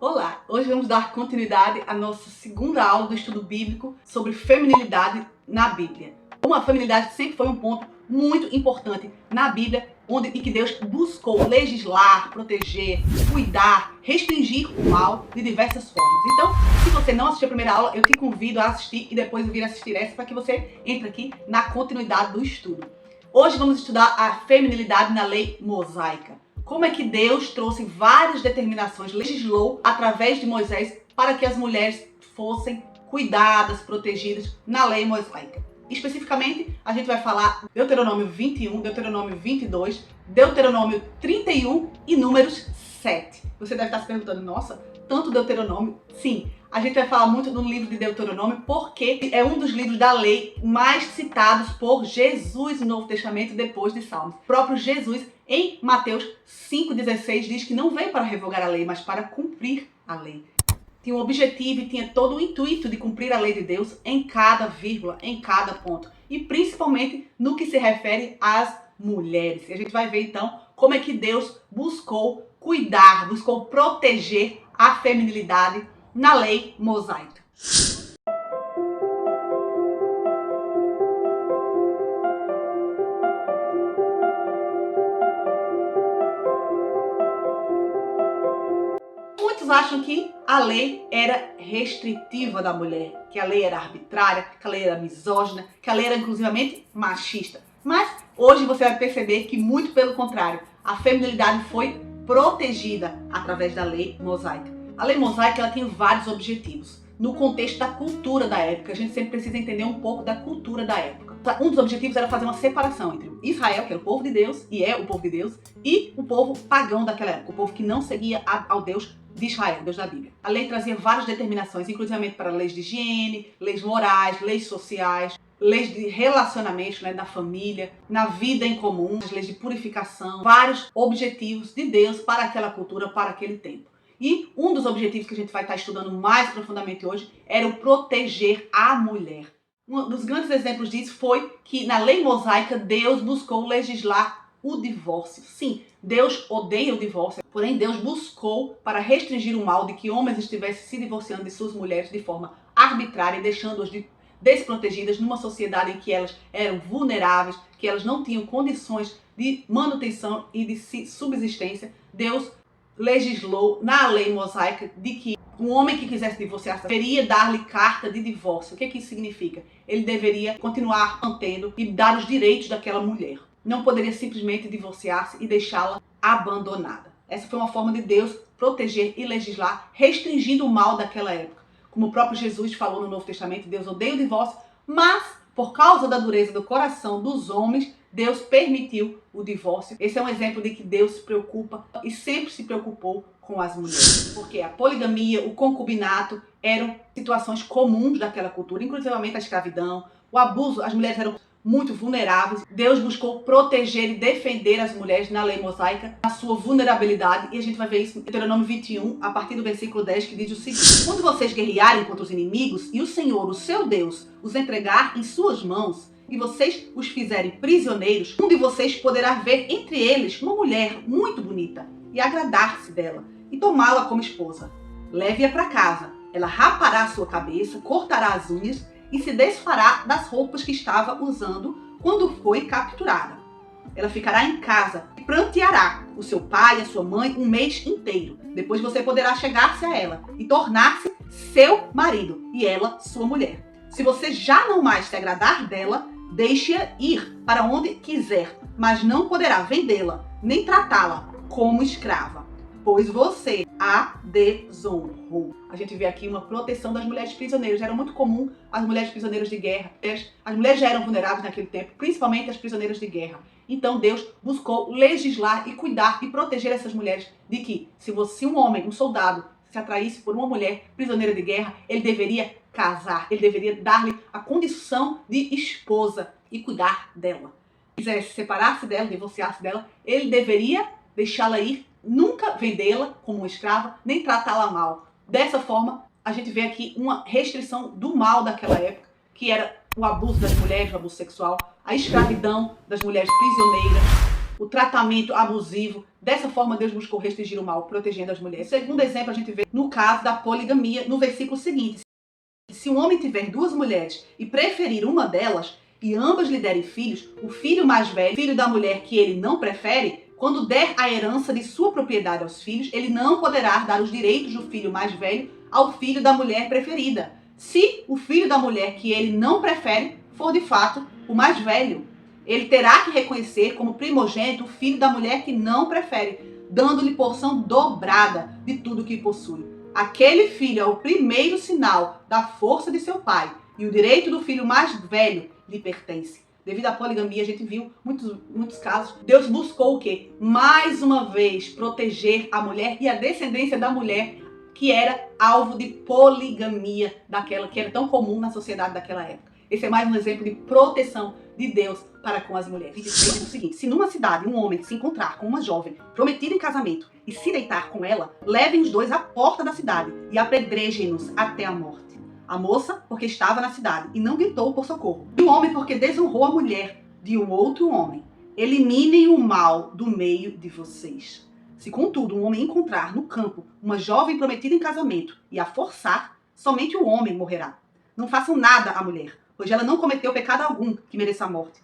Olá! Hoje vamos dar continuidade à nossa segunda aula do estudo bíblico sobre feminilidade na Bíblia. A feminilidade sempre foi um ponto muito importante na Bíblia, e que Deus buscou legislar, proteger, cuidar, restringir o mal de diversas formas. Então, se você não assistiu a primeira aula, eu te convido a assistir e depois vir assistir essa para que você entre aqui na continuidade do estudo. Hoje vamos estudar a feminilidade na lei mosaica. Como é que Deus trouxe várias determinações, legislou através de Moisés para que as mulheres fossem cuidadas, protegidas na lei mosaica. Especificamente, a gente vai falar Deuteronômio 21, Deuteronômio 22, Deuteronômio 31 e Números 7. Você deve estar se perguntando, nossa, tanto Deuteronômio? Sim, a gente vai falar muito do livro de Deuteronômio porque é um dos livros da lei mais citados por Jesus no Novo Testamento depois de Salmos. O próprio Jesus, em Mateus 5,16, diz que não veio para revogar a lei, mas para cumprir a lei. Tinha um objetivo e tinha todo o intuito de cumprir a lei de Deus em cada vírgula, em cada ponto. E principalmente no que se refere às mulheres. E a gente vai ver então como é que Deus buscou cuidar, buscou proteger a feminilidade na lei mosaica. Muitos acham que a lei era restritiva da mulher, que a lei era arbitrária, que a lei era misógina, que a lei era inclusivamente machista. Mas hoje você vai perceber que muito pelo contrário, a feminilidade foi protegida através da lei mosaica. A lei mosaica ela tinha vários objetivos. No contexto da cultura da época, a gente sempre precisa entender um pouco da cultura da época. Um dos objetivos era fazer uma separação entre Israel, que era o povo de Deus, e é o povo de Deus, e o povo pagão daquela época, o povo que não seguia ao Deus de Israel, Deus da Bíblia. A lei trazia várias determinações, inclusive para leis de higiene, leis morais, leis sociais, leis de relacionamentos, da família, na vida em comum, as leis de purificação, vários objetivos de Deus para aquela cultura, para aquele tempo. E um dos objetivos que a gente vai estar estudando mais profundamente hoje era o proteger a mulher. Um dos grandes exemplos disso foi que na lei mosaica Deus buscou legislar o divórcio. Sim, Deus odeia o divórcio, porém Deus buscou para restringir o mal de que homens estivessem se divorciando de suas mulheres de forma arbitrária, deixando-as desprotegidas numa sociedade em que elas eram vulneráveis, que elas não tinham condições de manutenção e de subsistência. Deus legislou na lei mosaica de que um homem que quisesse divorciar-se deveria dar-lhe carta de divórcio. O que isso significa? Ele deveria continuar mantendo e dar os direitos daquela mulher. Não poderia simplesmente divorciar-se e deixá-la abandonada. Essa foi uma forma de Deus proteger e legislar, restringindo o mal daquela época. Como o próprio Jesus falou no Novo Testamento, Deus odeia o divórcio, mas por causa da dureza do coração dos homens, Deus permitiu o divórcio. Esse é um exemplo de que Deus se preocupa e sempre se preocupou com as mulheres. Porque a poligamia, o concubinato eram situações comuns daquela cultura, inclusivamente a escravidão, o abuso. As mulheres eram muito vulneráveis. Deus buscou proteger e defender as mulheres na lei mosaica, na sua vulnerabilidade. E a gente vai ver isso em Deuteronômio 21, a partir do versículo 10, que diz o seguinte: quando vocês guerrearem contra os inimigos e o Senhor, o seu Deus, os entregar em suas mãos, e vocês os fizerem prisioneiros, um de vocês poderá ver entre eles uma mulher muito bonita e agradar-se dela e tomá-la como esposa. Leve-a para casa. Ela rapará a sua cabeça, cortará as unhas e se desfará das roupas que estava usando quando foi capturada. Ela ficará em casa e pranteará o seu pai e a sua mãe um mês inteiro. Depois você poderá chegar-se a ela e tornar-se seu marido e ela sua mulher. Se você já não mais se agradar dela, deixe-a ir para onde quiser, mas não poderá vendê-la, nem tratá-la como escrava, pois você a desonrou. A gente vê aqui uma proteção das mulheres prisioneiras. Era muito comum as mulheres prisioneiras de guerra. As mulheres já eram vulneráveis naquele tempo, principalmente as prisioneiras de guerra. Então Deus buscou legislar e cuidar e proteger essas mulheres de que, se um homem, um soldado, se atraísse por uma mulher prisioneira de guerra, ele deveria casar, ele deveria dar-lhe a condição de esposa e cuidar dela. Se quisesse separar-se dela, divorciar-se dela, ele deveria deixá-la ir, nunca vendê-la como uma escrava, nem tratá-la mal. Dessa forma, a gente vê aqui uma restrição do mal daquela época, que era o abuso das mulheres, o abuso sexual, a escravidão das mulheres prisioneiras, o tratamento abusivo. Dessa forma, Deus buscou restringir o mal, protegendo as mulheres. Segundo exemplo, a gente vê no caso da poligamia, no versículo seguinte. Se um homem tiver 2 mulheres e preferir uma delas, e ambas lhe derem filhos, o filho mais velho, filho da mulher que ele não prefere, quando der a herança de sua propriedade aos filhos, ele não poderá dar os direitos do filho mais velho ao filho da mulher preferida, se o filho da mulher que ele não prefere for de fato o mais velho. Ele terá que reconhecer como primogênito o filho da mulher que não prefere, dando-lhe porção dobrada de tudo que possui. Aquele filho é o primeiro sinal da força de seu pai, e o direito do filho mais velho lhe pertence. Devido à poligamia, a gente viu muitos casos. Deus buscou o quê? Mais uma vez, proteger a mulher e a descendência da mulher, que era alvo de poligamia, daquela que era tão comum na sociedade daquela época. Esse é mais um exemplo de proteção de Deus para com as mulheres. E diz o seguinte: se numa cidade um homem se encontrar com uma jovem prometida em casamento e se deitar com ela, levem os dois à porta da cidade e apedrejem-nos até a morte. A moça, porque estava na cidade e não gritou por socorro. E o homem, porque desonrou a mulher de um outro homem. Eliminem o mal do meio de vocês. Se, contudo, um homem encontrar no campo uma jovem prometida em casamento e a forçar, somente o homem morrerá. Não façam nada à mulher, pois ela não cometeu pecado algum que mereça a morte.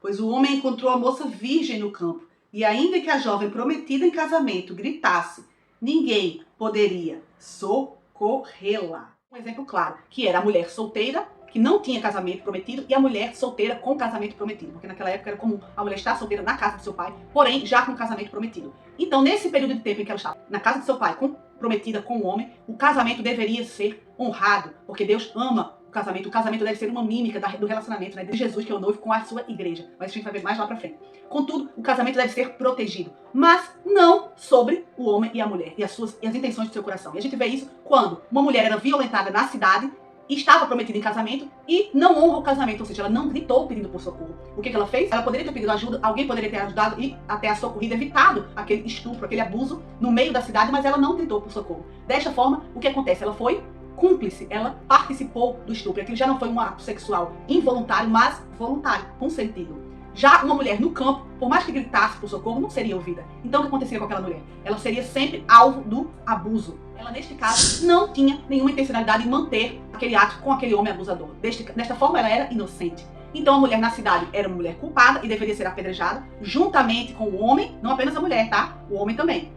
Pois o homem encontrou a moça virgem no campo, e ainda que a jovem prometida em casamento gritasse, ninguém poderia socorrê-la. Um exemplo claro, que era a mulher solteira, que não tinha casamento prometido, e a mulher solteira com casamento prometido. Porque naquela época era comum a mulher estar solteira na casa do seu pai, porém já com casamento prometido. Então, nesse período de tempo em que ela estava na casa do seu pai, comprometida com o homem, o casamento deveria ser honrado, porque Deus ama o casamento. O casamento deve ser uma mímica do relacionamento, né, de Jesus, que é o noivo, com a sua igreja. Mas a gente vai ver mais lá pra frente. Contudo, o casamento deve ser protegido, mas não sobre o homem e a mulher e as intenções do seu coração. E a gente vê isso quando uma mulher era violentada na cidade, estava prometida em casamento e não honra o casamento, ou seja, ela não gritou pedindo por socorro. O que ela fez? Ela poderia ter pedido ajuda, alguém poderia ter ajudado e até a socorrida, evitado aquele estupro, aquele abuso no meio da cidade, mas ela não gritou por socorro. Desta forma, o que acontece? Ela foi cúmplice, ela participou do estupro. Aquilo já não foi um ato sexual involuntário, mas voluntário, consentido. Já uma mulher no campo, por mais que gritasse por socorro, não seria ouvida. Então o que acontecia com aquela mulher? Ela seria sempre alvo do abuso. Ela, neste caso, não tinha nenhuma intencionalidade em manter aquele ato com aquele homem abusador. Desta forma, ela era inocente. Então a mulher na cidade era uma mulher culpada e deveria ser apedrejada, juntamente com o homem, não apenas a mulher, tá? O homem também.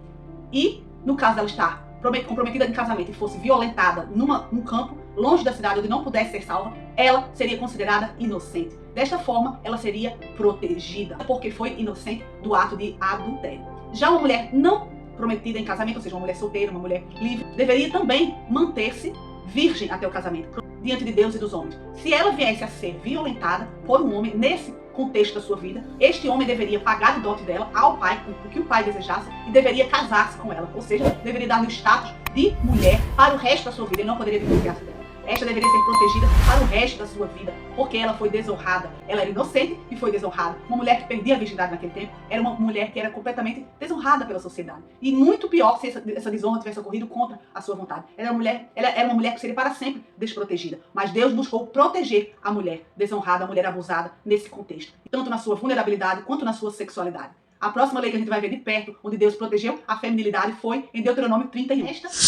E, no caso dela estar comprometida em casamento e fosse violentada num campo, longe da cidade, onde não pudesse ser salva, ela seria considerada inocente. Desta forma, ela seria protegida, porque foi inocente do ato de adultério. Já uma mulher não prometida em casamento, ou seja, uma mulher solteira, uma mulher livre, deveria também manter-se virgem até o casamento, diante de Deus e dos homens. Se ela viesse a ser violentada por um homem nesse contexto da sua vida, este homem deveria pagar o dote dela ao pai, o que o pai desejasse, e deveria casar-se com ela, ou seja, deveria dar-lhe o status de mulher para o resto da sua vida. Ele não poderia divorciar-se dela. Esta deveria ser protegida para o resto da sua vida, porque ela foi desonrada. Ela era inocente e foi desonrada. Uma mulher que perdia a virgindade naquele tempo era uma mulher que era completamente desonrada pela sociedade. E muito pior se essa desonra tivesse ocorrido contra a sua vontade. Ela era uma mulher que seria para sempre desprotegida. Mas Deus buscou proteger a mulher desonrada, a mulher abusada nesse contexto, tanto na sua vulnerabilidade quanto na sua sexualidade. A próxima lei que a gente vai ver de perto, onde Deus protegeu a feminilidade, foi em Deuteronômio 31.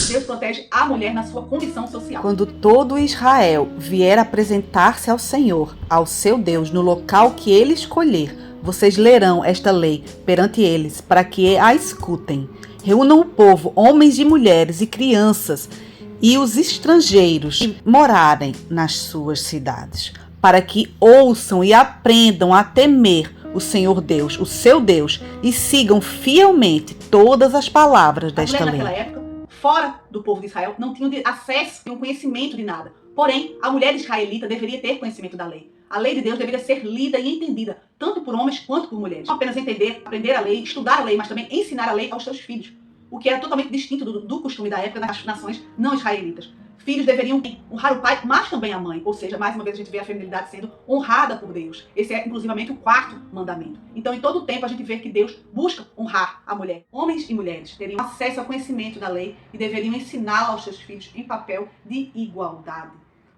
Deus protege a mulher na sua condição social. Quando todo Israel vier apresentar-se ao Senhor, ao seu Deus, no local que ele escolher, vocês lerão esta lei perante eles, para que a escutem. Reúnam o povo, homens e mulheres e crianças, e os estrangeiros que morarem nas suas cidades, para que ouçam e aprendam a temer o Senhor Deus, o seu Deus, e sigam fielmente todas as palavras desta lei. Naquela época, fora do povo de Israel, não tinham acesso, nenhum conhecimento de nada. Porém, a mulher israelita deveria ter conhecimento da lei. A lei de Deus deveria ser lida e entendida, tanto por homens quanto por mulheres. Não apenas entender, aprender a lei, estudar a lei, mas também ensinar a lei aos seus filhos. O que era totalmente distinto do costume da época das nações não israelitas. Filhos deveriam honrar o pai, mas também a mãe. Ou seja, mais uma vez a gente vê a feminilidade sendo honrada por Deus. Esse é, inclusivamente, o 4º mandamento. Então, em todo o tempo, a gente vê que Deus busca honrar a mulher. Homens e mulheres teriam acesso ao conhecimento da lei e deveriam ensiná-la aos seus filhos em papel de igualdade.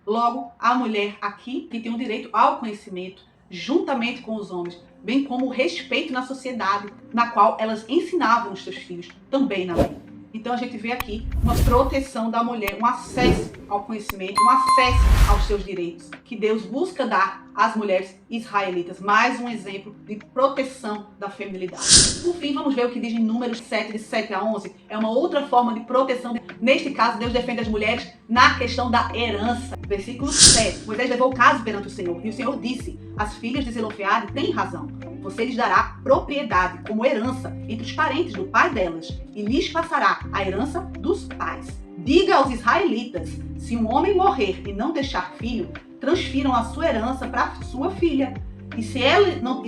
Logo, a mulher aqui que tem o direito ao conhecimento, juntamente com os homens, bem como o respeito na sociedade, na qual elas ensinavam os seus filhos, também na lei. Então a gente vê aqui uma proteção da mulher, um acesso ao conhecimento, um acesso aos seus direitos, que Deus busca dar às mulheres israelitas. Mais um exemplo de proteção da feminilidade. Por fim, vamos ver o que diz em Números 7, de 7 a 11. É uma outra forma de proteção. Neste caso, Deus defende as mulheres na questão da herança. Versículo 7. Moisés levou o caso perante o Senhor, e o Senhor disse: as filhas de Zelofeade têm razão. Você lhes dará propriedade como herança entre os parentes do pai delas, e lhes passará a herança dos pais. Diga aos israelitas: se um homem morrer e não deixar filho, transfiram a sua herança para sua filha. E se ele não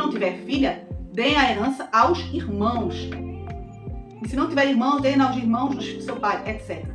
tiver filha, deem a herança aos irmãos. E se não tiver irmãos, deem aos irmãos do seu pai, etc.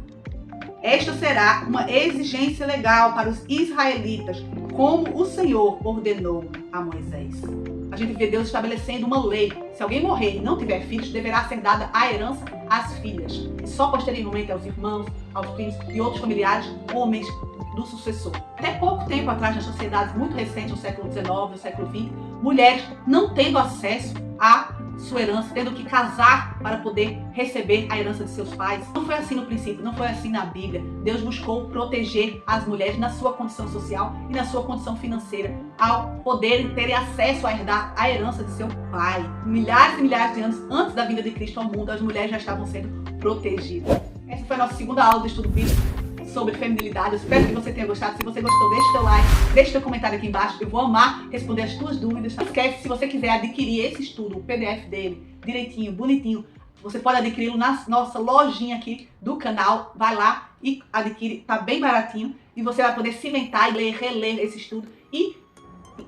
Esta será uma exigência legal para os israelitas, como o Senhor ordenou a Moisés. A gente vê Deus estabelecendo uma lei. Se alguém morrer e não tiver filhos, deverá ser dada a herança às filhas. E só posteriormente aos irmãos, aos primos e outros familiares, homens do sucessor. Até pouco tempo atrás, nas sociedades muito recentes, no século XIX, no século XX, mulheres não tendo acesso à sua herança, tendo que casar para poder receber a herança de seus pais. Não foi assim no princípio, não foi assim na Bíblia. Deus buscou proteger as mulheres na sua condição social e na sua condição financeira, ao poderem terem acesso a herdar a herança de seu pai. Milhares e milhares de anos antes da vinda de Cristo ao mundo, as mulheres já estavam sendo protegidas. Essa foi a nossa segunda aula do estudo bíblico sobre feminilidade. Eu espero que você tenha gostado. Se você gostou, deixa o teu like, deixa o teu comentário aqui embaixo. Eu vou amar responder as tuas dúvidas. Não esquece, se você quiser adquirir esse estudo, o PDF dele, direitinho, bonitinho, você pode adquiri-lo na nossa lojinha aqui do canal. Vai lá e adquire, tá bem baratinho. E você vai poder cimentar e ler, reler esse estudo e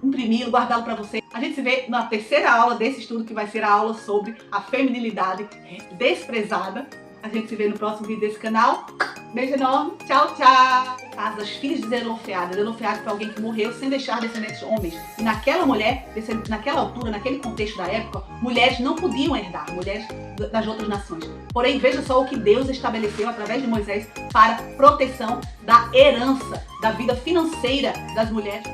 imprimi-lo, guardá-lo para você. A gente se vê na terceira aula desse estudo, que vai ser a aula sobre a feminilidade desprezada. A gente se vê no próximo vídeo desse canal. Beijo enorme. Tchau, tchau. Caso das filhas de Zelofeade. Zelofeade foi alguém que morreu sem deixar descendentes homens. E naquela mulher, naquela altura, naquele contexto da época, mulheres não podiam herdar, mulheres das outras nações. Porém, veja só o que Deus estabeleceu através de Moisés para proteção da herança, da vida financeira das mulheres